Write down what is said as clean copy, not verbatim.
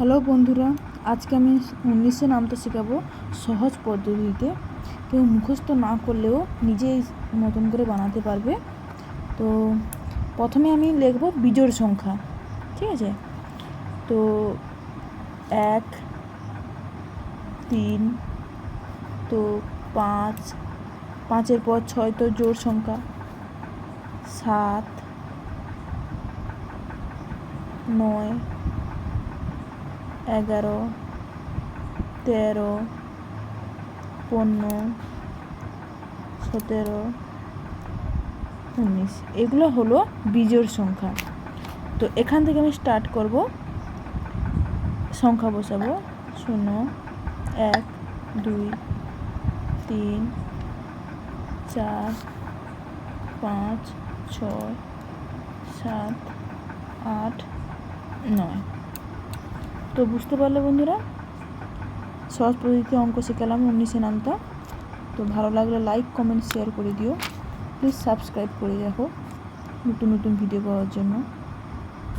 Hello বন্ধুরা, আজকে আমি 19-এ নামতে শেখাবো সহজ পদ্ধতিতে। কেউ মুখস্থ না করলেও নিজেই মতন করে বানাতে পারবে। তো প্রথমে আমি লিখব বিজোড় সংখ্যা, ঠিক আছে? তো 1, 3, তো 5, 5-এর পর 6 তো জোড় সংখ্যা, 7, 9, 11, 13, 15, 17, 19 এগুলো হলো বিজোড় সংখ্যা। তো এখান থেকে আমি স্টার্ট করব, সংখ্যা বসাবো 0, 1, 2, 3, 4, 5, 6, 7, 8, 9। তো বুঝতে পারলে বন্ধুরা, সহজ পদ্ধতিতে অঙ্ক শেখালাম 19-এ নামতা। তো ভালো লাগলে লাইক, কমেন্ট, শেয়ার করে দিও। প্লিজ সাবস্ক্রাইব করে রাখো নতুন নতুন ভিডিও পাওয়ার জন্য।